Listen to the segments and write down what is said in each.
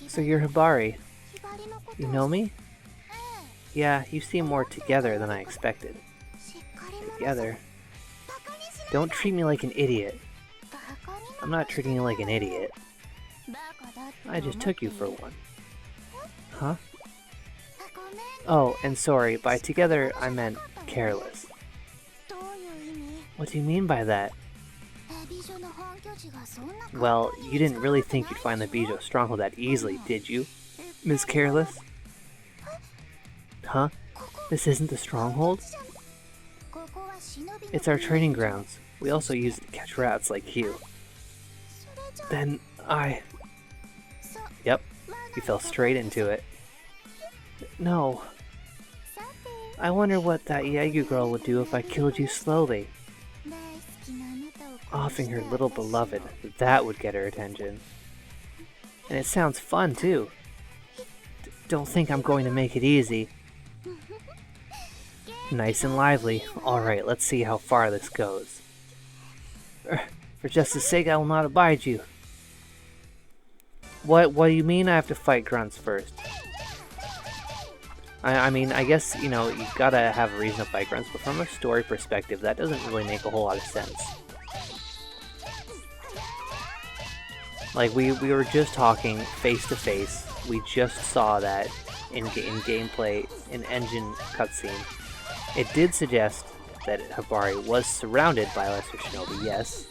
So you're Hibari. You know me? Yeah, you seem more together than I expected. Together? Don't treat me like an idiot. I'm not treating you like an idiot. I just took you for one. Huh? Oh, and sorry, by together I meant careless. What do you mean by that? Well, you didn't really think you'd find the Bijou stronghold that easily, did you, Miss Careless? Huh? This isn't the stronghold? It's our training grounds. We also use it to catch rats like you. Then Yep, you fell straight into it. No. I wonder what that Yagu girl would do if I killed you slowly. Offing her little beloved, that would get her attention. And it sounds fun, too. Don't think I'm going to make it easy. Nice and lively. Alright, let's see how far this goes. For justice sake, I will not abide you. What do you mean I have to fight grunts first? I mean, I guess, you know, you gotta have a reason to fight grunts, but from a story perspective, that doesn't really make a whole lot of sense. Like, we were just talking face to face. We just saw that in gameplay, in engine cutscene. It did suggest that Hibari was surrounded by lesser shinobi, yes.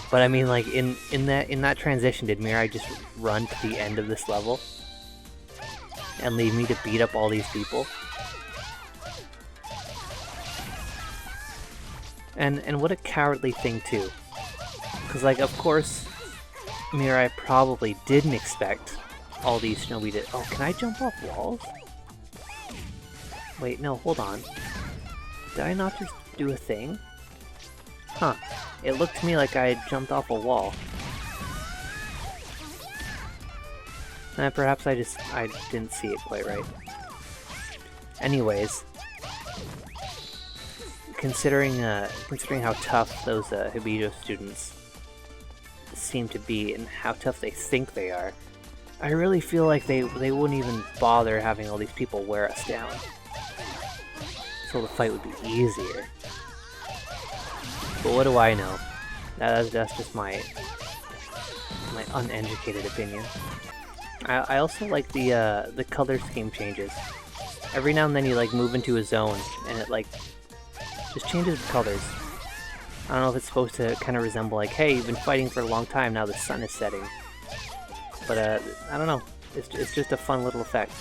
But I mean, like, in that transition, did Mirai just run to the end of this level and leave me to beat up all these people? And what a cowardly thing too. Because, like, of course, Mirai probably didn't expect all these shinobi to... Oh, can I jump off walls? Wait, no, hold on. Did I not just do a thing? Huh. It looked to me like I had jumped off a wall. Perhaps I didn't see it quite right. Anyways, considering how tough those Hibijo students seem to be and how tough they think they are, I really feel like they wouldn't even bother having all these people wear us down. So the fight would be easier. But what do I know? That's just my uneducated opinion. I also like the color scheme changes. Every now and then you like move into a zone and it like just changes the colors. I don't know if it's supposed to kind of resemble like, hey, you've been fighting for a long time, now the sun is setting. But I don't know. It's just a fun little effect.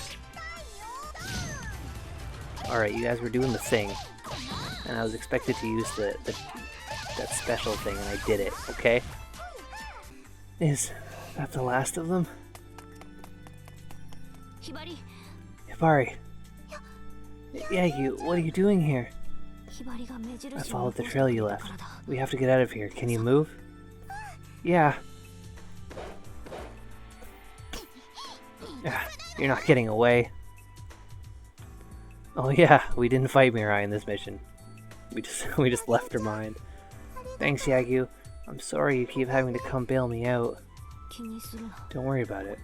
Alright, you guys were doing the thing. And I was expected to use that special thing, and I did it, okay? Is that the last of them? Hibari. Yagu, what are you doing here? I followed the trail you left. We have to get out of here. Can you move? Yeah. You're not getting away. Oh yeah, we didn't fight Mirai in this mission. We just left her behind. Thanks, Yagu. I'm sorry you keep having to come bail me out. Don't worry about it.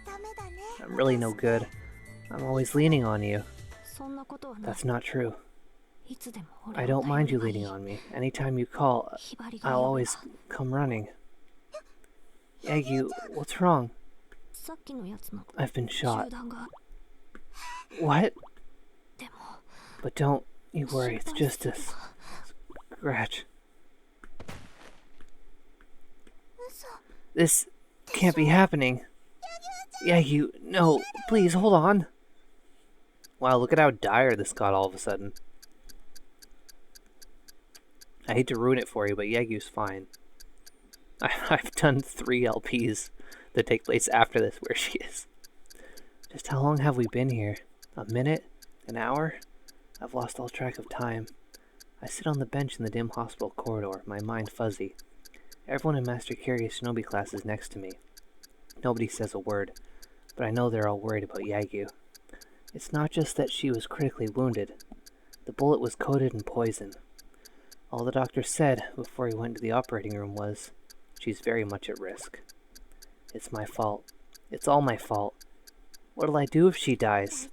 I'm really no good. I'm always leaning on you. That's not true. I don't mind you leaning on me. Anytime you call, I'll always come running. Yagu, what's wrong? I've been shot. What? But don't you worry, it's just a scratch. This can't be happening. Yagu, no, please, hold on. Wow, look at how dire this got all of a sudden. I hate to ruin it for you, but Yagu's fine. I've done 3 LPs that take place after this where she is. Just how long have we been here? A minute? An hour? I've lost all track of time. I sit on the bench in the dim hospital corridor, my mind fuzzy. Everyone in Master Kiri's shinobi class is next to me. Nobody says a word, but I know they're all worried about Yagu. It's not just that she was critically wounded. The bullet was coated in poison. All the doctor said before he went to the operating room was, she's very much at risk. It's my fault. It's all my fault. What'll I do if she dies?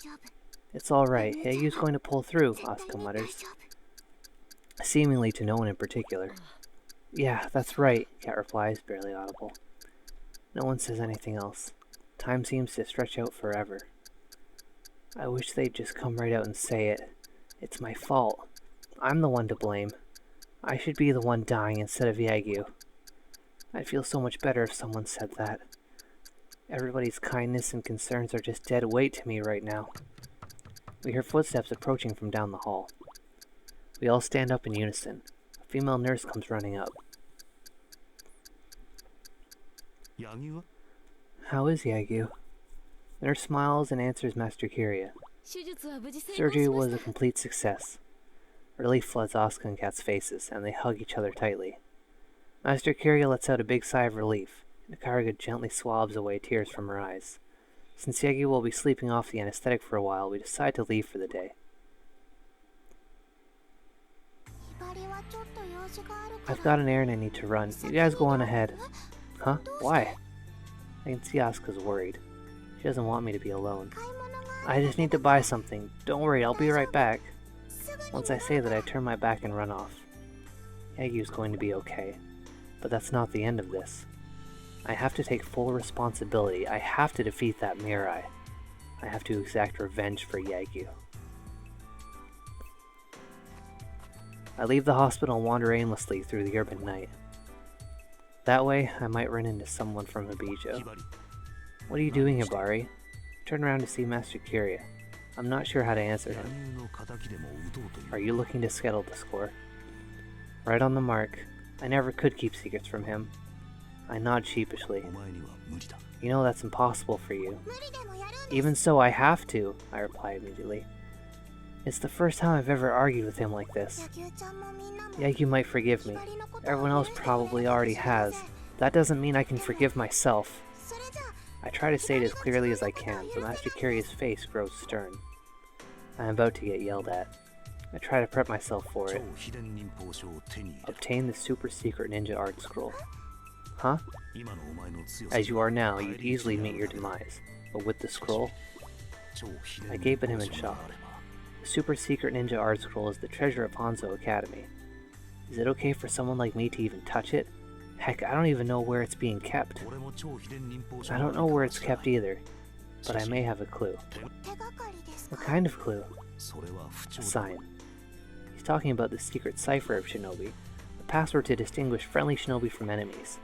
It's alright, Yagyu's going to pull through, Asuka mutters, seemingly to no one in particular. Yeah, that's right, Cat replies, barely audible. No one says anything else. Time seems to stretch out forever. I wish they'd just come right out and say it. It's my fault. I'm the one to blame. I should be the one dying instead of Yagyu. I'd feel so much better if someone said that. Everybody's kindness and concerns are just dead weight to me right now. We hear footsteps approaching from down the hall. We all stand up in unison. A female nurse comes running up. How is Yagyu? Nurse smiles and answers Master Kiria. Surgery was a complete success. Relief floods Asuka and Kat's faces, and they hug each other tightly. Master Kiria lets out a big sigh of relief, and Kagura gently swabs away tears from her eyes. Since Yagyu will be sleeping off the anesthetic for a while, we decide to leave for the day. I've got an errand I need to run. You guys go on ahead. Huh? Why? I can see Asuka's worried. She doesn't want me to be alone. I just need to buy something. Don't worry, I'll be right back. Once I say that, I turn my back and run off. Yagyu's going to be okay. But that's not the end of this. I have to take full responsibility. I have to defeat that Mirai. I have to exact revenge for Yagyu. I leave the hospital and wander aimlessly through the urban night. That way, I might run into someone from Hibijo. What are you doing, Hibari? I turn around to see Master Kiria. I'm not sure how to answer him. Are you looking to settle the score? Right on the mark. I never could keep secrets from him. I nod sheepishly. You know that's impossible for you. Even so, I have to, I reply immediately. It's the first time I've ever argued with him like this. Yagyu might forgive me. Everyone else probably already has. That doesn't mean I can forgive myself. I try to say it as clearly as I can, but Master Kiria's face grows stern. I am about to get yelled at. I try to prep myself for it. Obtain the super secret ninja art scroll. Huh? As you are now, you'd easily meet your demise. But with the scroll? I gape at him in shock. The super secret ninja art scroll is the treasure of Hanzo Academy. Is it okay for someone like me to even touch it? Heck, I don't even know where it's being kept. I don't know where it's kept either, but I may have a clue. What kind of clue? A sign. He's talking about the secret cipher of shinobi, the password to distinguish friendly shinobi from enemies.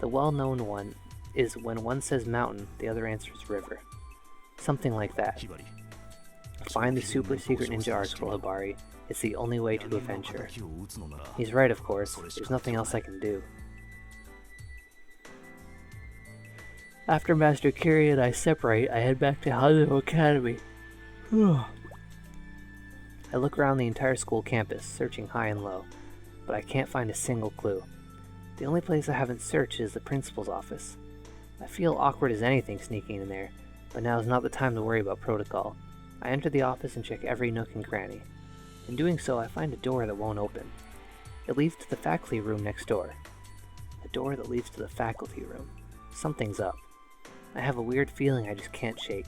The well-known one is when one says mountain, the other answers river. Something like that. Find the super secret ninja art scroll, Hibari. It's the only way to avenge her. He's right, of course. There's nothing else I can do. After Master Kiria and I separate, I head back to Hanzo Academy. I look around the entire school campus, searching high and low, but I can't find a single clue. The only place I haven't searched is the principal's office. I feel awkward as anything sneaking in there, but now is not the time to worry about protocol. I enter the office and check every nook and cranny. In doing so, I find a door that won't open. It leads to the faculty room next door. A door that leads to the faculty room. Something's up. I have a weird feeling I just can't shake.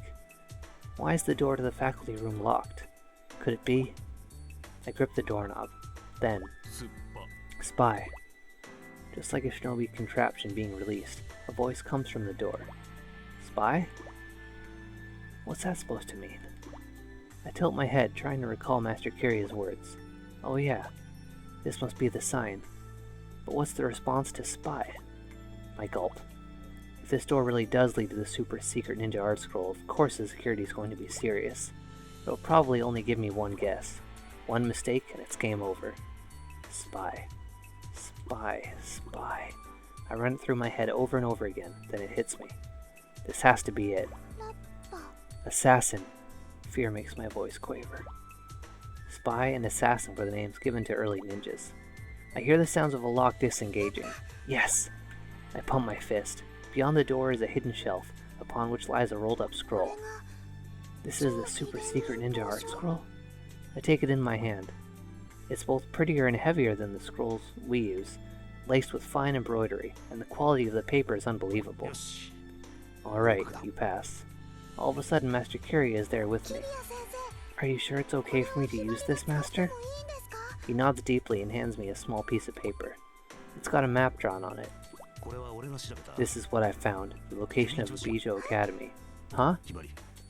Why is the door to the faculty room locked? Could it be? I grip the doorknob. Then, spy. Just like a shinobi contraption being released, a voice comes from the door. Spy? What's that supposed to mean? I tilt my head, trying to recall Master Kiria's words. Oh yeah, this must be the sign. But what's the response to spy? I gulp. If this door really does lead to the super secret ninja art scroll, of course the security is going to be serious. It'll probably only give me one guess. One mistake and it's game over. Spy. Spy. Spy. I run it through my head over and over again, then it hits me. This has to be it. Assassin. Fear makes my voice quaver. Spy and assassin were the names given to early ninjas. I hear the sounds of a lock disengaging. Yes! I pump my fist. Beyond the door is a hidden shelf, upon which lies a rolled-up scroll. This is the super secret ninja art scroll? I take it in my hand. It's both prettier and heavier than the scrolls we use, laced with fine embroidery, and the quality of the paper is unbelievable. Alright, you pass. All of a sudden, Master Kiria is there with me. Are you sure it's okay for me to use this, Master? He nods deeply and hands me a small piece of paper. It's got a map drawn on it. This is what I found, the location of Ibijo Academy. Huh?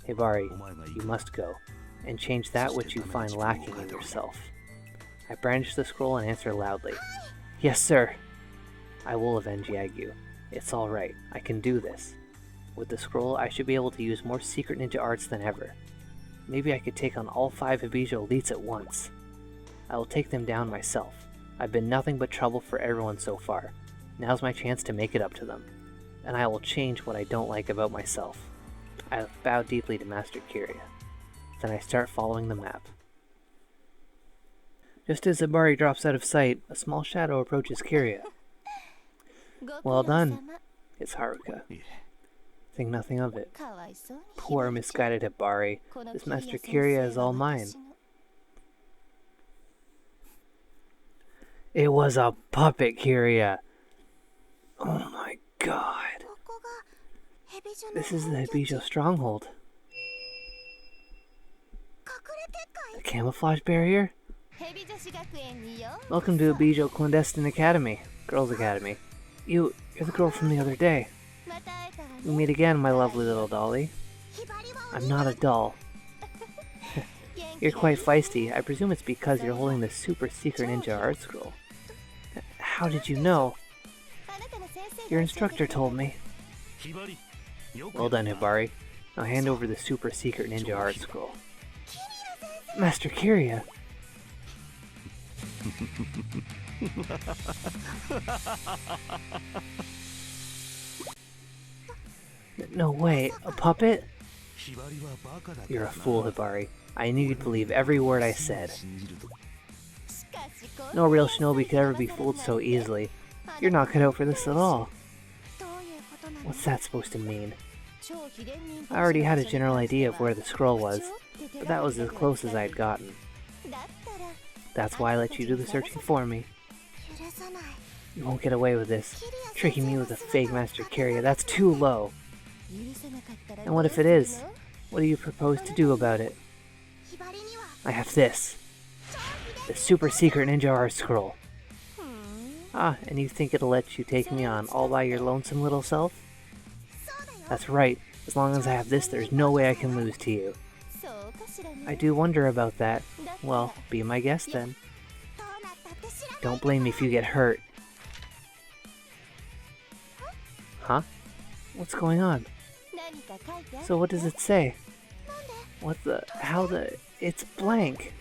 Hibari, you must go, and change that which you find lacking in yourself. I brandish the scroll and answer loudly. Yes, sir! I will avenge Yagyu. It's alright, I can do this. With the scroll, I should be able to use more secret ninja arts than ever. Maybe I could take on all 5 Ibijo elites at once. I will take them down myself. I've been nothing but trouble for everyone so far. Now's my chance to make it up to them. And I will change what I don't like about myself. I bow deeply to Master Kiria. Then I start following the map. Just as Hibari drops out of sight, a small shadow approaches Kiria. Well done. It's Haruka. Think nothing of it. Poor misguided Hibari. This Master Kiria is all mine. It was a puppet, Kiria. Oh my god. This is the Ibijo stronghold. The camouflage barrier? Welcome to Ibijo Clandestine Academy, Girls Academy. You're the girl from the other day. We meet again, my lovely little dolly. I'm not a doll. You're quite feisty. I presume it's because you're holding the super secret ninja art scroll. How did you know? Your instructor told me. Well done, Hibari. Now hand over the super secret ninja art scroll. Master Kiria! No way, a puppet? You're a fool, Hibari. I knew you'd believe every word I said. No real shinobi could ever be fooled so easily. You're not cut out for this at all. What's that supposed to mean? I already had a general idea of where the scroll was, but that was as close as I'd gotten. That's why I let you do the searching for me. You won't get away with this. Tricking me with a fake Master Kiria, that's too low. And what if it is? What do you propose to do about it? I have this. The super secret ninja art scroll. Ah, and you think it'll let you take me on all by your lonesome little self? That's right. As long as I have this, there's no way I can lose to you. I do wonder about that. Well, be my guest then. Don't blame me if you get hurt. Huh? What's going on? So what does it say? It's blank.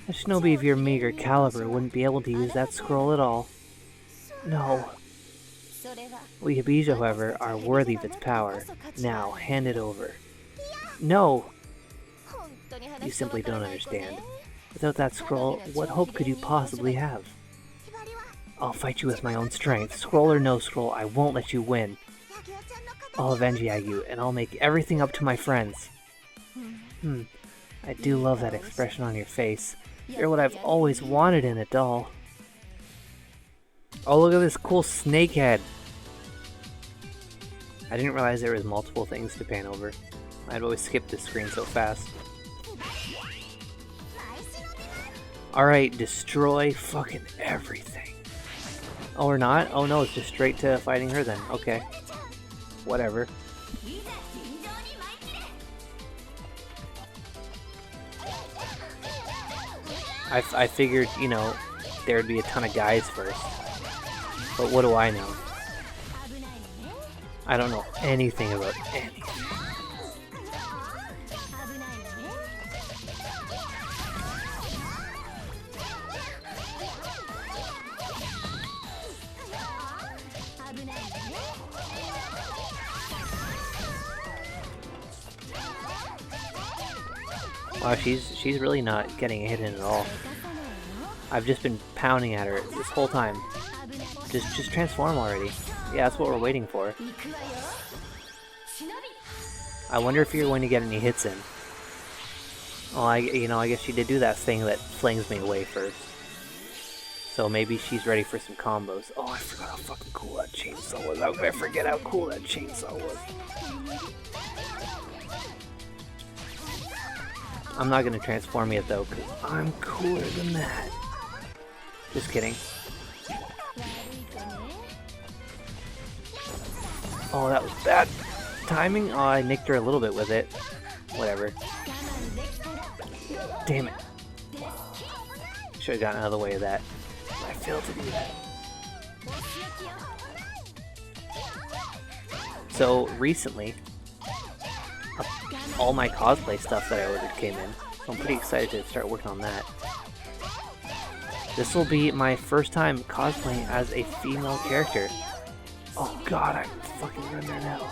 A shinobi of your meager caliber wouldn't be able to use that scroll at all. No. We Ibijo, however, are worthy of its power. Now, hand it over. No! You simply don't understand. Without that scroll, what hope could you possibly have? I'll fight you with my own strength. Scroll or no scroll, I won't let you win. I'll avenge Yagyu, and I'll make everything up to my friends. I do love that expression on your face. You're what I've always wanted in a doll. Oh, look at this cool snake head. I didn't realize there was multiple things to pan over. I'd always skip this screen so fast. Alright, destroy fucking everything. Oh, or not? Oh no, it's just straight to fighting her then. Okay. Whatever. I figured, you know, there'd be a ton of guys first. But what do I know? I don't know anything about anything. Wow, she's really not getting a hit in at all. I've just been pounding at her this whole time. Just transform already. Yeah, that's what we're waiting for. I wonder if you're going to get any hits in. Oh, I guess she did do that thing that flings me away first. So maybe she's ready for some combos. Oh, I forgot how fucking cool that chainsaw was. I forget how cool that chainsaw was. I'm not gonna transform yet though, because I'm cooler than that. Just kidding. Oh, that was bad timing. Oh, I nicked her a little bit with it. Whatever. Damn it. Should have gotten out of the way of that. I failed to do that. So recently, all my cosplay stuff that I ordered came in. So I'm pretty excited to start working on that. This will be my first time cosplaying as a female character. Oh god, I fucking run there now.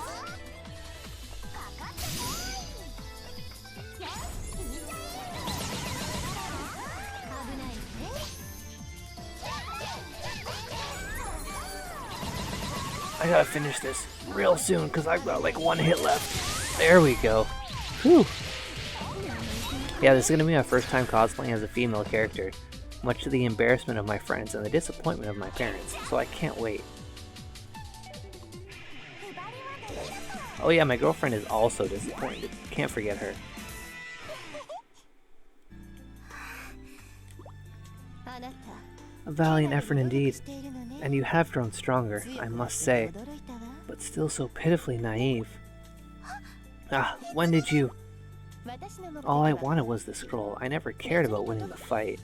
I gotta finish this real soon because I've got like one hit left. There we go. Whew. Yeah, this is gonna be my first time cosplaying as a female character, much to the embarrassment of my friends and the disappointment of my parents, so I can't wait. Oh yeah, my girlfriend is also disappointed. Can't forget her. A valiant effort indeed, and you have grown stronger, I must say, but still so pitifully naive. Ah, when did you... All I wanted was the scroll. I never cared about winning the fight.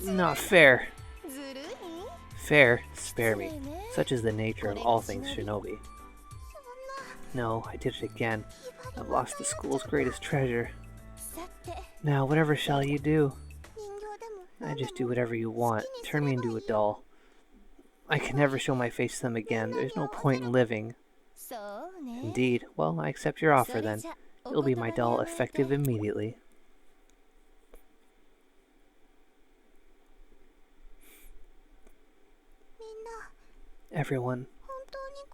Not fair. Fair? Spare me. Such is the nature of all things shinobi. No, I did it again. I've lost the school's greatest treasure. Now, whatever shall you do? I just do whatever you want. Turn me into a doll. I can never show my face to them again. There's no point in living. Indeed. Well, I accept your offer then. You'll be my doll effective immediately. Everyone,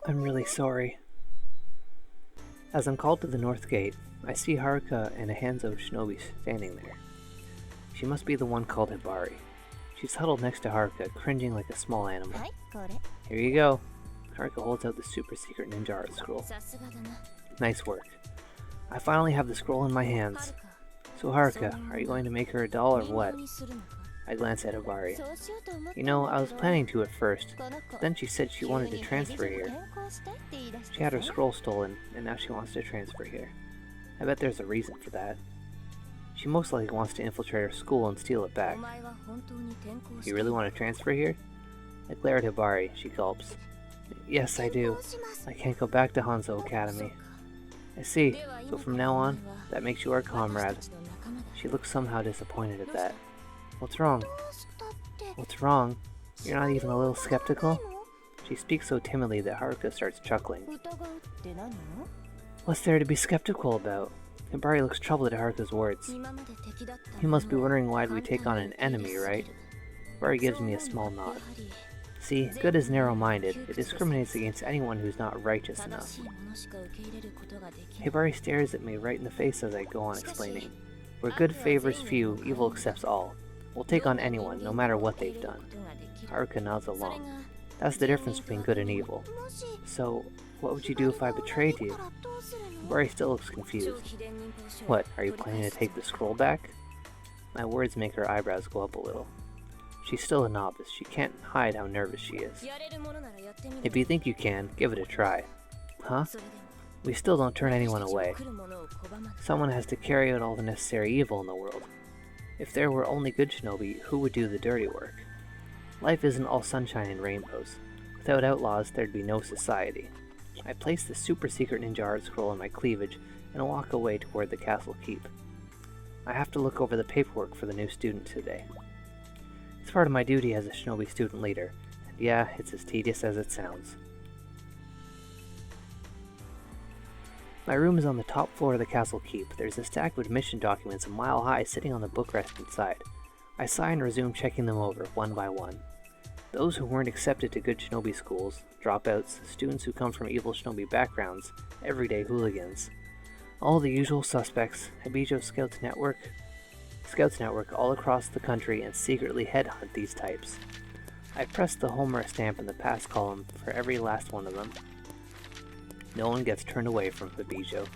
I'm really sorry. As I'm called to the north gate, I see Haruka and a Hanzo shinobi standing there. She must be the one called Hibari. She's huddled next to Haruka, cringing like a small animal. Here you go. Haruka holds out the super secret ninja art scroll. Nice work. I finally have the scroll in my hands. So Haruka, are you going to make her a doll or what? I glance at Hibari. You know, I was planning to at first, but then she said she wanted to transfer here. She had her scroll stolen, and now she wants to transfer here. I bet there's a reason for that. She most likely wants to infiltrate our school and steal it back. You really want to transfer here? I glare at Hibari. She gulps. Yes, I do. I can't go back to Hanzo Academy. I see. So from now on, that makes you our comrade. She looks somehow disappointed at that. What's wrong? What's wrong? You're not even a little skeptical? She speaks so timidly that Haruka starts chuckling. What's there to be skeptical about? Hibari looks troubled at Haruka's words. You must be wondering why we take on an enemy, right? Hibari gives me a small nod. See, good is narrow-minded. It discriminates against anyone who's not righteous enough. Hibari stares at me right in the face as I go on explaining. Where good favors few, evil accepts all. We'll take on anyone, no matter what they've done. Haruka nods along. That's the difference between good and evil. So, what would you do if I betrayed you? Hibari still looks confused. What, are you planning to take the scroll back? My words make her eyebrows go up a little. She's still a novice. She can't hide how nervous she is. If you think you can, give it a try. Huh? We still don't turn anyone away. Someone has to carry out all the necessary evil in the world. If there were only good shinobi, who would do the dirty work? Life isn't all sunshine and rainbows. Without outlaws, there'd be no society. I place the super secret ninja art scroll in my cleavage and walk away toward the castle keep. I have to look over the paperwork for the new student today. It's part of my duty as a shinobi student leader, and yeah, it's as tedious as it sounds. My room is on the top floor of the castle keep. There's a stack of admission documents a mile high sitting on the bookrest inside. I sigh and resume checking them over, one by one. Those who weren't accepted to good shinobi schools, dropouts, students who come from evil shinobi backgrounds, everyday hooligans. All the usual suspects, Hibijo Scout Network, Scouts network all across the country and secretly headhunt these types. I pressed the Homer stamp in the pass column for every last one of them. No one gets turned away from Babijo.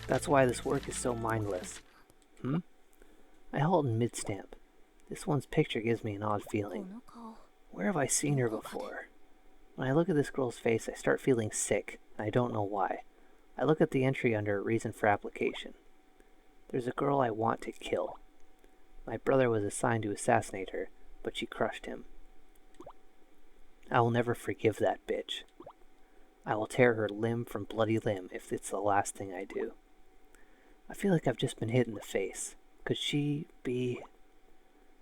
That's why this work is so mindless. I halt in mid-stamp. This one's picture gives me an odd feeling. Where have I seen her before? When I look at this girl's face, I start feeling sick, and I don't know why. I look at the entry under reason for application. There's a girl I want to kill. My brother was assigned to assassinate her, but she crushed him. I will never forgive that bitch. I will tear her limb from bloody limb if it's the last thing I do. I feel like I've just been hit in the face. Could she be...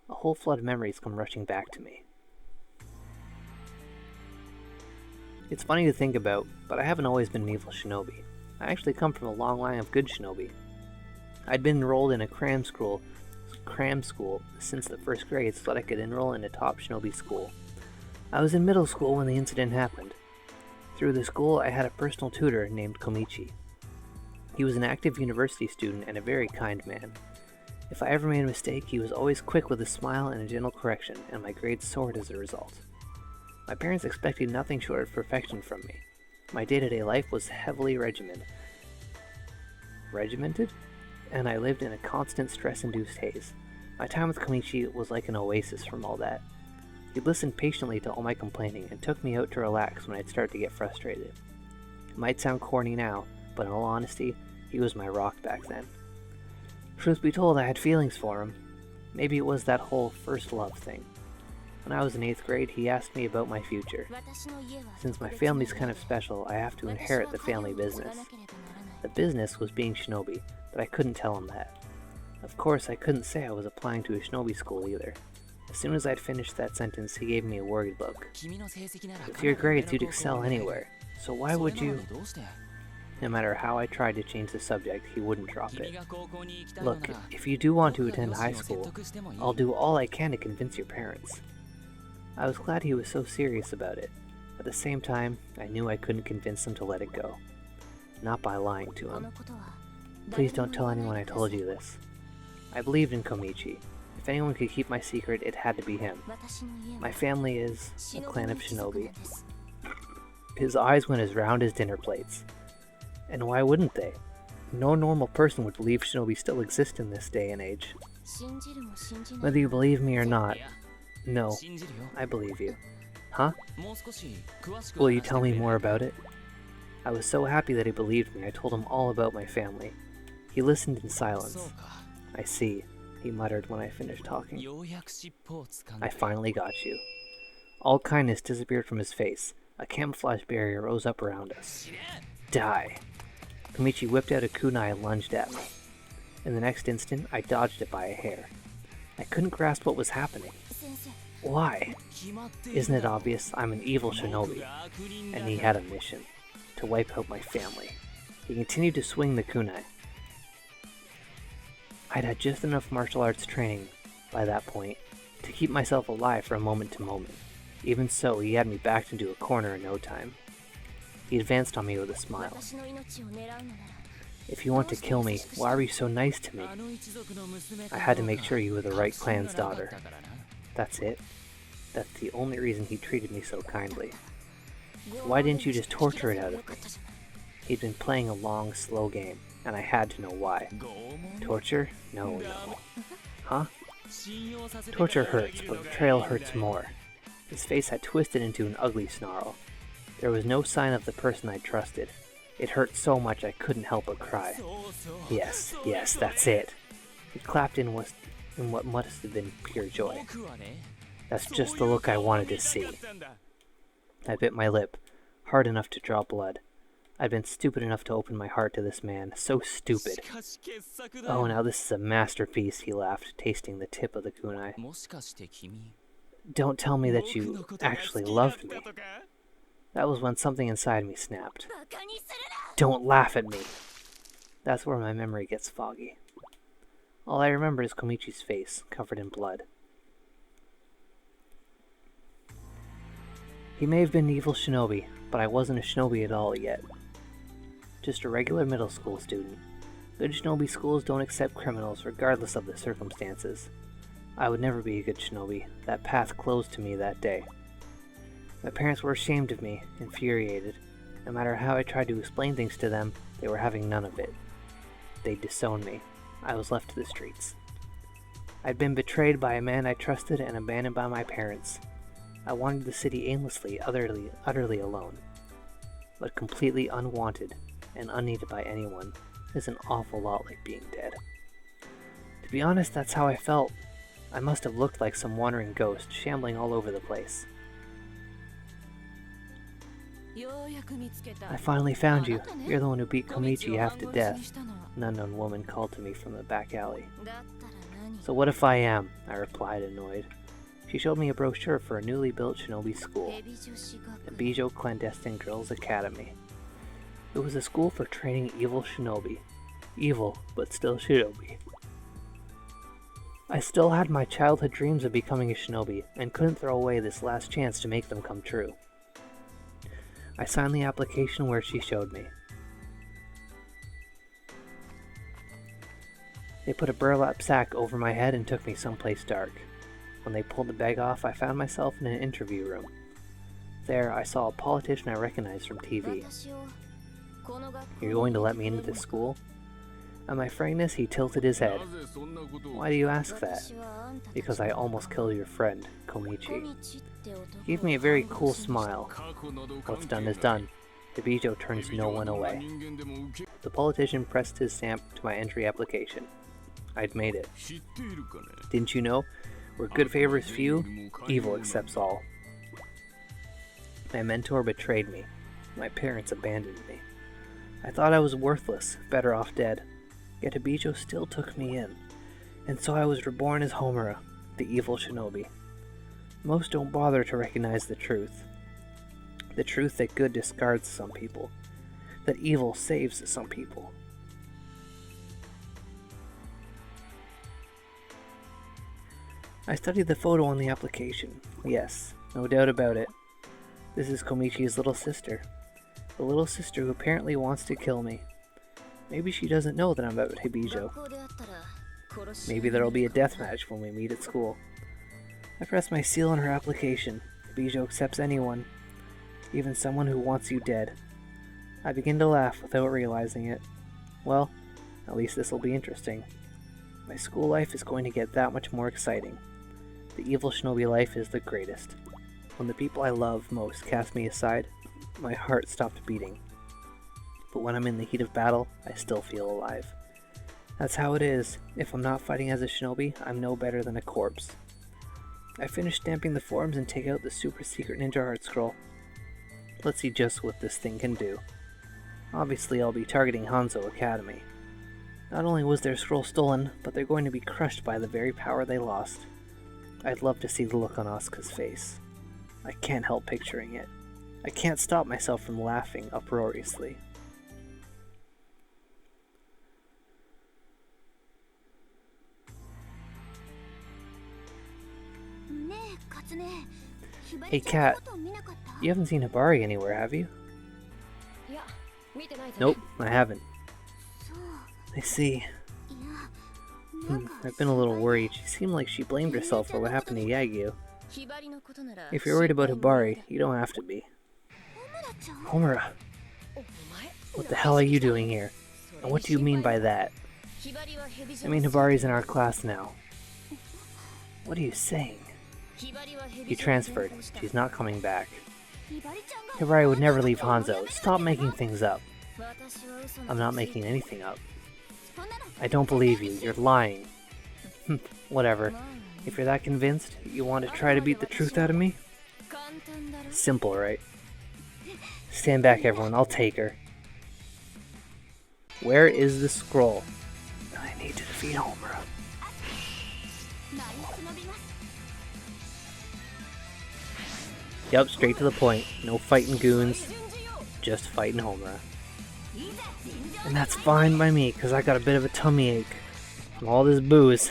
A whole flood of memories come rushing back to me. It's funny to think about, but I haven't always been an evil shinobi. I actually come from a long line of good shinobi. I'd been enrolled in a cram school since the first grade so that I could enroll in a top shinobi school. I was in middle school when the incident happened. Through the school, I had a personal tutor named Komichi. He was an active university student and a very kind man. If I ever made a mistake, he was always quick with a smile and a gentle correction, and my grades soared as a result. My parents expected nothing short of perfection from me. My day-to-day life was heavily regimented, and I lived in a constant stress-induced haze. My time with Komichi was like an oasis from all that. He listened patiently to all my complaining and took me out to relax when I'd start to get frustrated. It might sound corny now, but in all honesty, he was my rock back then. Truth be told, I had feelings for him. Maybe it was that whole first love thing. When I was in 8th grade, he asked me about my future. Since my family's kind of special, I have to inherit the family business. The business was being shinobi, but I couldn't tell him that. Of course, I couldn't say I was applying to a shinobi school either. As soon as I'd finished that sentence, he gave me a worried look. With your grades, you'd excel anywhere, so why would you... No matter how I tried to change the subject, he wouldn't drop it. Look, if you do want to attend high school, I'll do all I can to convince your parents. I was glad he was so serious about it. At the same time, I knew I couldn't convince him to let it go. Not by lying to him. Please don't tell anyone I told you this. I believed in Komichi. If anyone could keep my secret, it had to be him. My family is a clan of shinobi. His eyes went as round as dinner plates. And why wouldn't they? No normal person would believe shinobi still exist in this day and age. Whether you believe me or not, no, I believe you. Huh? Will you tell me more about it? I was so happy that he believed me, I told him all about my family. He listened in silence. I see, he muttered when I finished talking. I finally got you. All kindness disappeared from his face. A camouflage barrier rose up around us. Die! Komichi whipped out a kunai and lunged at me. In the next instant, I dodged it by a hair. I couldn't grasp what was happening. Why? Isn't it obvious? I'm an evil shinobi, and he had a mission, to wipe out my family. He continued to swing the kunai. I'd had just enough martial arts training by that point to keep myself alive from moment to moment. Even so, he had me backed into a corner in no time. He advanced on me with a smile. If you want to kill me, why were you so nice to me? I had to make sure you were the right clan's daughter. That's it. That's the only reason he treated me so kindly. Why didn't you just torture it out of me? He'd been playing a long, slow game, and I had to know why. Torture? No. Huh? Torture hurts, but betrayal hurts more. His face had twisted into an ugly snarl. There was no sign of the person I trusted. It hurt so much I couldn't help but cry. Yes, that's it. He clapped in what must have been pure joy. That's just the look I wanted to see. I bit my lip, hard enough to draw blood. I'd been stupid enough to open my heart to this man. So stupid. Oh, now this is a masterpiece, he laughed, tasting the tip of the kunai. Don't tell me that you actually loved me. That was when something inside me snapped. Don't laugh at me! That's where my memory gets foggy. All I remember is Komichi's face, covered in blood. He may have been an evil shinobi, but I wasn't a shinobi at all yet. Just a regular middle school student. Good shinobi schools don't accept criminals regardless of the circumstances. I would never be a good shinobi. That path closed to me that day. My parents were ashamed of me, infuriated. No matter how I tried to explain things to them, they were having none of it. They disowned me. I was left to the streets. I'd been betrayed by a man I trusted and abandoned by my parents. I wandered the city aimlessly, utterly alone. But completely unwanted and unneeded by anyone is an awful lot like being dead. To be honest, that's how I felt. I must have looked like some wandering ghost, shambling all over the place. I finally found you. You're the one who beat Komichi half to death, an unknown woman called to me from the back alley. So what if I am? I replied, annoyed. She showed me a brochure for a newly built shinobi school, the Bijou Clandestine Girls Academy. It was a school for training evil shinobi. Evil, but still shinobi. I still had my childhood dreams of becoming a shinobi, and couldn't throw away this last chance to make them come true. I signed the application where she showed me. They put a burlap sack over my head and took me someplace dark. When they pulled the bag off, I found myself in an interview room. There, I saw a politician I recognized from TV. You're going to let me into this school? At my frankness, he tilted his head. Why do you ask that? Because I almost killed your friend, Komichi. He gave me a very cool smile. What's done is done. The Bijou turns no one away. The politician pressed his stamp to my entry application. I'd made it. Didn't you know? Where good favors few, evil accepts all. My mentor betrayed me. My parents abandoned me. I thought I was worthless, better off dead. Yet a Bijou still took me in. And so I was reborn as Homura, the evil shinobi. Most don't bother to recognize the truth. The truth that good discards some people. That evil saves some people. I studied the photo on the application. Yes, no doubt about it. This is Komichi's little sister. The little sister who apparently wants to kill me. Maybe she doesn't know that I'm about Bijou. Maybe there'll be a deathmatch when we meet at school. I press my seal on her application. Bijou accepts anyone, even someone who wants you dead. I begin to laugh without realizing it. Well, at least this'll be interesting. My school life is going to get that much more exciting. The evil shinobi life is the greatest. When the people I love most cast me aside, my heart stopped beating. But when I'm in the heat of battle, I still feel alive. That's how it is. If I'm not fighting as a shinobi, I'm no better than a corpse. I finish stamping the forms and take out the super secret ninja heart scroll. Let's see just what this thing can do. Obviously, I'll be targeting Hanzo Academy. Not only was their scroll stolen, but they're going to be crushed by the very power they lost. I'd love to see the look on Asuka's face. I can't help picturing it. I can't stop myself from laughing uproariously. Hey Kat, you haven't seen Hibari anywhere, have you? Nope, I haven't. I see. I've been a little worried. She seemed like she blamed herself for what happened to Yagyu. If you're worried about Hibari, you don't have to be. Homura, what the hell are you doing here? And what do you mean by that? I mean Hibari's in our class now. What are you saying? He transferred. She's not coming back. Hibari would never leave Hanzo. Stop making things up. I'm not making anything up. I don't believe you. You're lying. Whatever. If you're that convinced, you want to try to beat the truth out of me? Simple, right? Stand back, everyone. I'll take her. Where is the scroll? I need to defeat Homura. Yup, straight to the point. No fighting goons. Just fighting Homura. And that's fine by me, because I got a bit of a tummy ache from all this booze.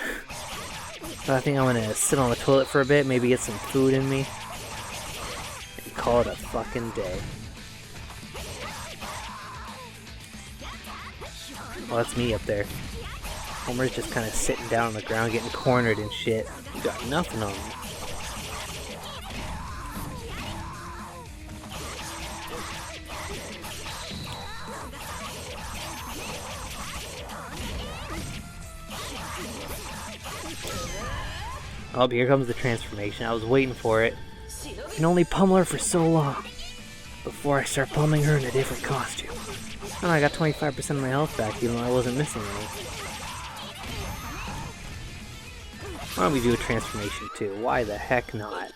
So I think I'm gonna sit on the toilet for a bit, maybe get some food in me, and call it a fucking day. Oh, that's me up there. Homer's just kind of sitting down on the ground getting cornered and shit. You got nothing on me. Oh, here comes the transformation. I was waiting for it. I can only pummel her for so long before I start pummeling her in a different costume. Oh, I got 25% of my health back even though I wasn't missing any. Why don't we do a transformation too? Why the heck not?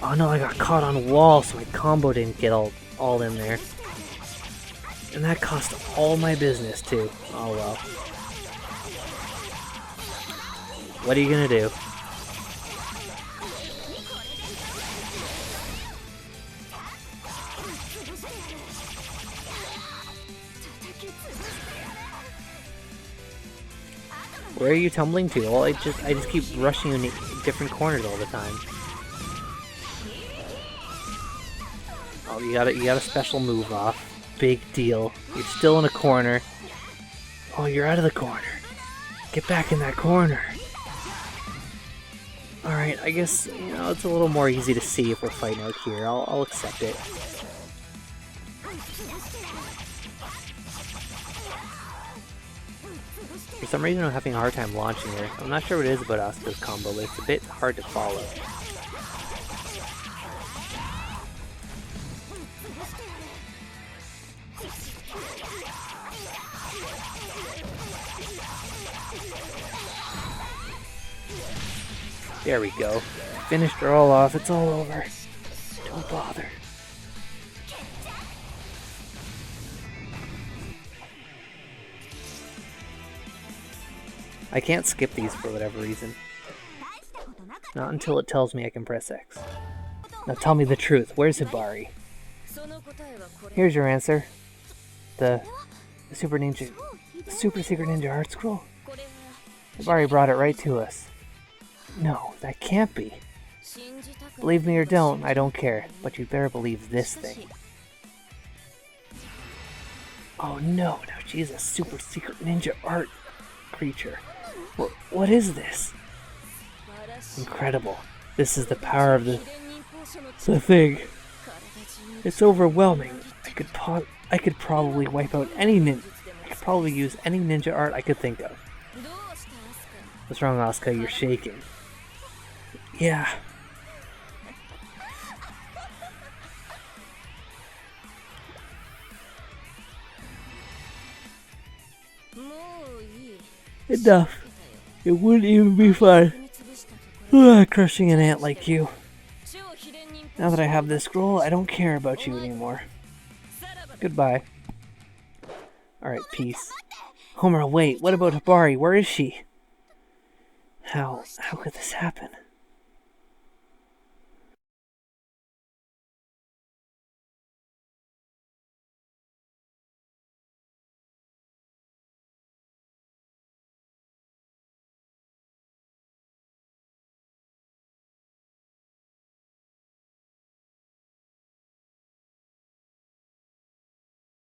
Oh no, I got caught on a wall so my combo didn't get all in there. And that cost all my business too. Oh well. What are you gonna do? Where are you tumbling to? Well, I just keep rushing you in different corners all the time. Oh, you got a special move off. Big deal. You're still in a corner. Oh, you're out of the corner. Get back in that corner. Alright, I guess, you know, it's a little more easy to see if we're fighting out here. I'll accept it. For some reason I'm having a hard time launching her. I'm not sure what it is about Asuka's combo, but it's a bit hard to follow. There we go. Finished her all off. It's all over. Don't bother. I can't skip these for whatever reason. Not until it tells me I can press X. Now tell me the truth. Where's Hibari? Here's your answer. The Super Secret Ninja Art Scroll? Hibari brought it right to us. No, that can't be. Believe me or don't, I don't care. But you better believe this thing. Oh no, now she's a super secret ninja art creature. What is this? Incredible. This is the power of the thing. It's overwhelming. I could probably wipe out any I could probably use any ninja art I could think of. What's wrong, Asuka? You're shaking. Yeah. Enough. It wouldn't even be fun. Crushing an ant like you. Now that I have this scroll, I don't care about you anymore. Goodbye. Alright, peace. Homer, wait. What about Hibari? Where is she? How could this happen?